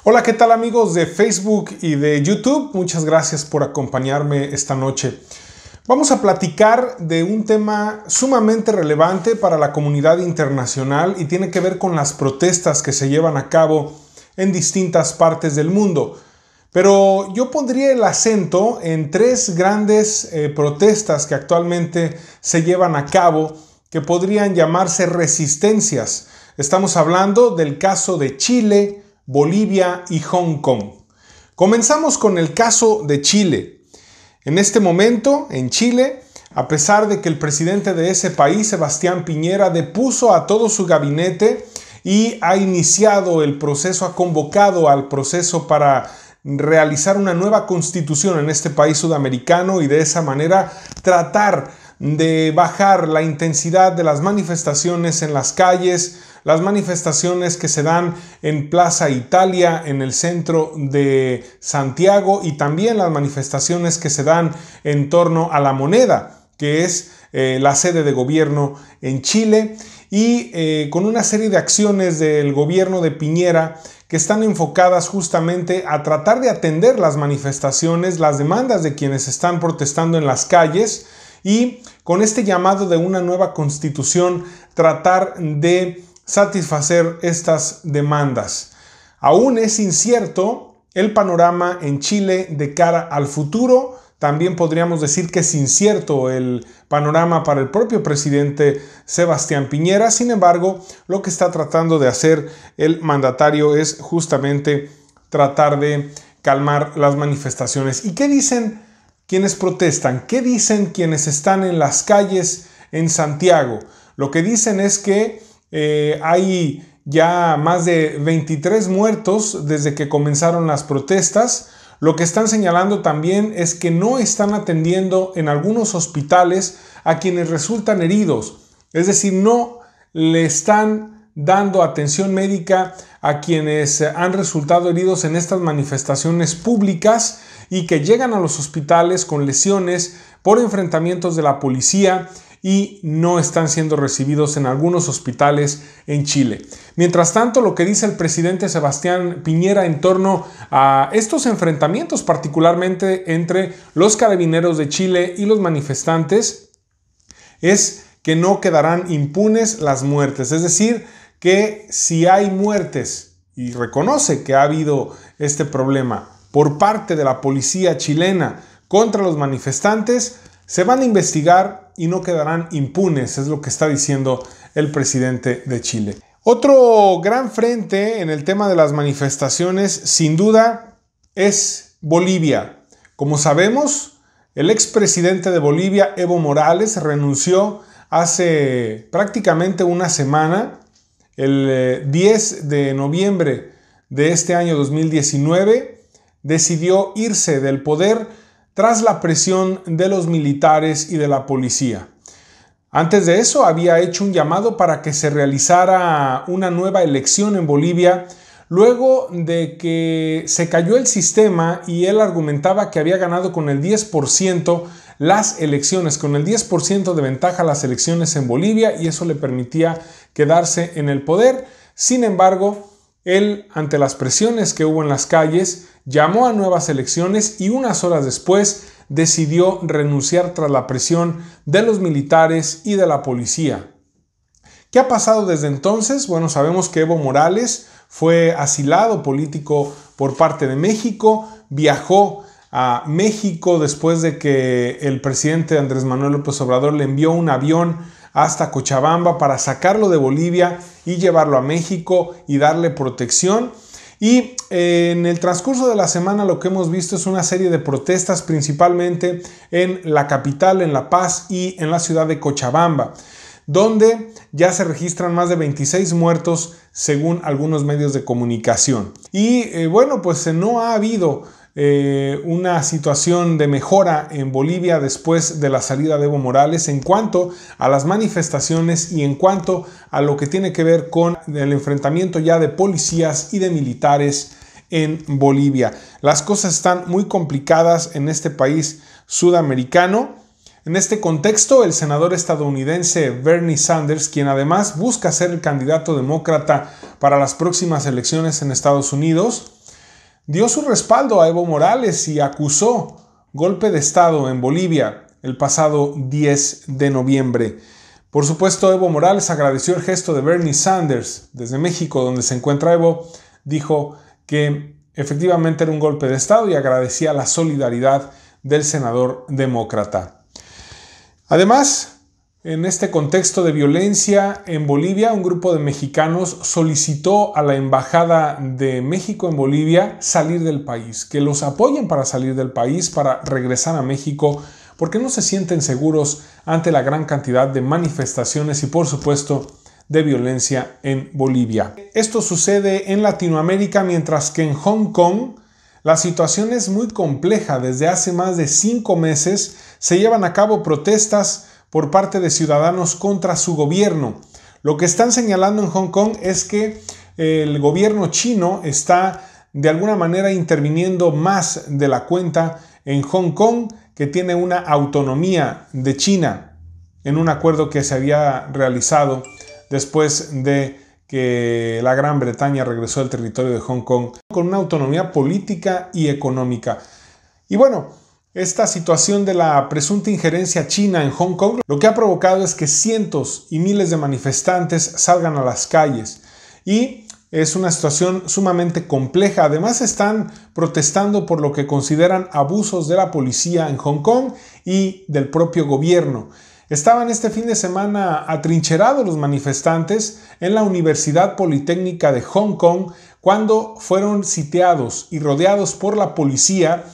Hola, ¿qué tal amigos de Facebook y de YouTube? Muchas gracias por acompañarme esta noche. Vamos a platicar de un tema sumamente relevante para la comunidad internacional y tiene que ver con las protestas que se llevan a cabo en distintas partes del mundo. Pero yo pondría el acento en tres grandes protestas que actualmente se llevan a cabo que podrían llamarse resistencias. Estamos hablando del caso de Chile, Bolivia y Hong Kong. Comenzamos con el caso de Chile. En este momento, en Chile, a pesar de que el presidente de ese país, Sebastián Piñera, depuso a todo su gabinete y ha iniciado el proceso, ha convocado al proceso para realizar una nueva constitución en este país sudamericano y de esa manera tratar de bajar la intensidad de las manifestaciones en las calles, las manifestaciones que se dan en Plaza Italia, en el centro de Santiago, y también las manifestaciones que se dan en torno a La Moneda, que es la sede de gobierno en Chile, y con una serie de acciones del gobierno de Piñera que están enfocadas justamente a tratar de atender las manifestaciones, las demandas de quienes están protestando en las calles, y con este llamado de una nueva constitución tratar de satisfacer estas demandas. Aún es incierto el panorama en Chile de cara al futuro. También podríamos decir que es incierto el panorama para el propio presidente Sebastián Piñera. Sin embargo, lo que está tratando de hacer el mandatario es justamente tratar de calmar las manifestaciones. ¿Y qué dicen quienes protestan? ¿Qué dicen quienes están en las calles en Santiago? Lo que dicen es que hay ya más de 23 muertos desde que comenzaron las protestas. Lo que están señalando también es que no están atendiendo en algunos hospitales a quienes resultan heridos. Es decir, no le están dando atención médica a quienes han resultado heridos en estas manifestaciones públicas y que llegan a los hospitales con lesiones por enfrentamientos de la policía y no están siendo recibidos en algunos hospitales en Chile. Mientras tanto, lo que dice el presidente Sebastián Piñera en torno a estos enfrentamientos, particularmente entre los carabineros de Chile y los manifestantes, es que no quedarán impunes las muertes. Es decir, que si hay muertes, y reconoce que ha habido este problema por parte de la policía chilena contra los manifestantes, se van a investigar y no quedarán impunes, es lo que está diciendo el presidente de Chile. Otro gran frente en el tema de las manifestaciones, sin duda, es Bolivia. Como sabemos, el expresidente de Bolivia, Evo Morales, renunció hace prácticamente una semana. El 10 de noviembre de este año 2019, decidió irse del poder tras la presión de los militares y de la policía. Antes de eso había hecho un llamado para que se realizara una nueva elección en Bolivia, luego de que se cayó el sistema y él argumentaba que había ganado con el 10% las elecciones, con el 10% de ventaja las elecciones en Bolivia, y eso le permitía quedarse en el poder. Sin embargo, él, ante las presiones que hubo en las calles, llamó a nuevas elecciones y unas horas después decidió renunciar tras la presión de los militares y de la policía. ¿Qué ha pasado desde entonces? Bueno, sabemos que Evo Morales fue asilado político por parte de México, viajó a México después de que el presidente Andrés Manuel López Obrador le envió un avión hasta Cochabamba para sacarlo de Bolivia y llevarlo a México y darle protección. Y en el transcurso de la semana lo que hemos visto es una serie de protestas, principalmente en la capital, en La Paz y en la ciudad de Cochabamba, donde ya se registran más de 26 muertos según algunos medios de comunicación. Y bueno, pues no ha habido una situación de mejora en Bolivia después de la salida de Evo Morales en cuanto a las manifestaciones y en cuanto a lo que tiene que ver con el enfrentamiento ya de policías y de militares en Bolivia. Las cosas están muy complicadas en este país sudamericano. En este contexto, el senador estadounidense Bernie Sanders, quien además busca ser el candidato demócrata para las próximas elecciones en Estados Unidos, dio su respaldo a Evo Morales y acusó golpe de Estado en Bolivia el pasado 10 de noviembre. Por supuesto, Evo Morales agradeció el gesto de Bernie Sanders desde México, donde se encuentra Evo. Dijo que efectivamente era un golpe de Estado y agradecía la solidaridad del senador demócrata. Además, en este contexto de violencia en Bolivia, un grupo de mexicanos solicitó a la Embajada de México en Bolivia salir del país, que los apoyen para salir del país, para regresar a México, porque no se sienten seguros ante la gran cantidad de manifestaciones y, por supuesto, de violencia en Bolivia. Esto sucede en Latinoamérica, mientras que en Hong Kong la situación es muy compleja. Desde hace más de 5 meses se llevan a cabo protestas por parte de ciudadanos contra su gobierno. Lo que están señalando en Hong Kong es que el gobierno chino está de alguna manera interviniendo más de la cuenta en Hong Kong, que tiene una autonomía de China en un acuerdo que se había realizado después de que la Gran Bretaña regresó al territorio de Hong Kong con una autonomía política y económica. Y bueno, esta situación de la presunta injerencia china en Hong Kong lo que ha provocado es que cientos y miles de manifestantes salgan a las calles y es una situación sumamente compleja. Además, están protestando por lo que consideran abusos de la policía en Hong Kong y del propio gobierno. Estaban este fin de semana atrincherados los manifestantes en la Universidad Politécnica de Hong Kong cuando fueron sitiados y rodeados por la policía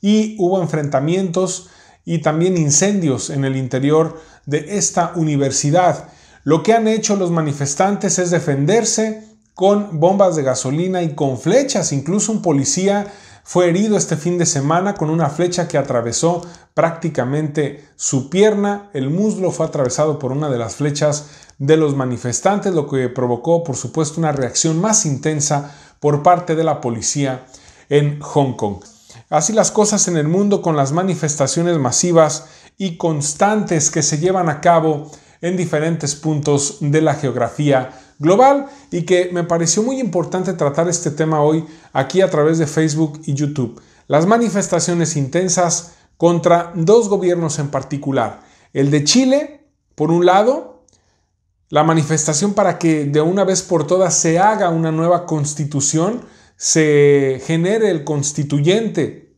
y hubo enfrentamientos y también incendios en el interior de esta universidad. Lo que han hecho los manifestantes es defenderse con bombas de gasolina y con flechas. Incluso un policía fue herido este fin de semana con una flecha que atravesó prácticamente su pierna. El muslo fue atravesado por una de las flechas de los manifestantes, lo que provocó, por supuesto, una reacción más intensa por parte de la policía en Hong Kong. Así las cosas en el mundo, con las manifestaciones masivas y constantes que se llevan a cabo en diferentes puntos de la geografía global, y que me pareció muy importante tratar este tema hoy aquí a través de Facebook y YouTube. Las manifestaciones intensas contra dos gobiernos en particular. El de Chile, por un lado, la manifestación para que de una vez por todas se haga una nueva constitución, se genere el constituyente,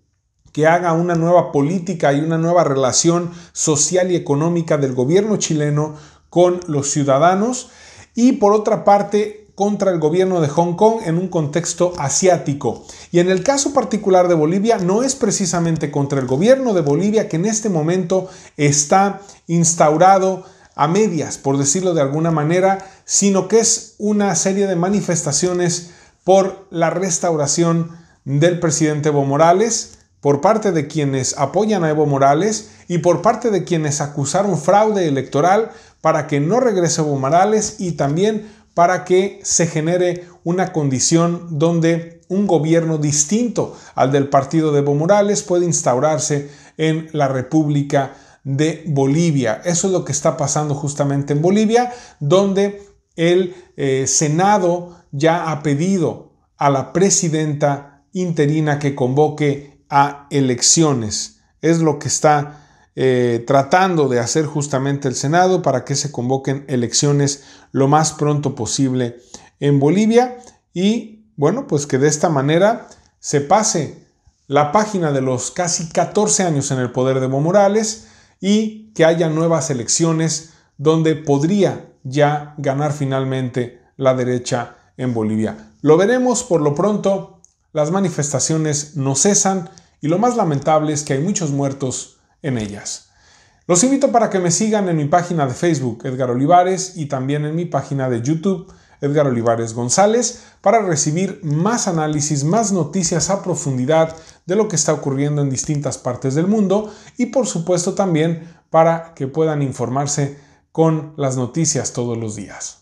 que haga una nueva política y una nueva relación social y económica del gobierno chileno con los ciudadanos. Y por otra parte, contra el gobierno de Hong Kong en un contexto asiático. Y en el caso particular de Bolivia, no es precisamente contra el gobierno de Bolivia, que en este momento está instaurado a medias, por decirlo de alguna manera, sino que es una serie de manifestaciones por la restauración del presidente Evo Morales, por parte de quienes apoyan a Evo Morales y por parte de quienes acusaron fraude electoral para que no regrese Evo Morales, y también para que se genere una condición donde un gobierno distinto al del partido de Evo Morales puede instaurarse en la República de Bolivia. Eso es lo que está pasando justamente en Bolivia, donde el Senado ya ha pedido a la presidenta interina que convoque a elecciones. Es lo que está tratando de hacer justamente el Senado, para que se convoquen elecciones lo más pronto posible en Bolivia, y bueno, pues que de esta manera se pase la página de los casi 14 años en el poder de Evo Morales y que haya nuevas elecciones donde podría ya ganar finalmente la derecha en Bolivia. Lo veremos. Por lo pronto, las manifestaciones no cesan y lo más lamentable es que hay muchos muertos en ellas. Los invito para que me sigan en mi página de Facebook, Edgar Olivares, y también en mi página de YouTube, Edgar Olivares González, para recibir más análisis, más noticias a profundidad de lo que está ocurriendo en distintas partes del mundo, y por supuesto también para que puedan informarse con las noticias todos los días.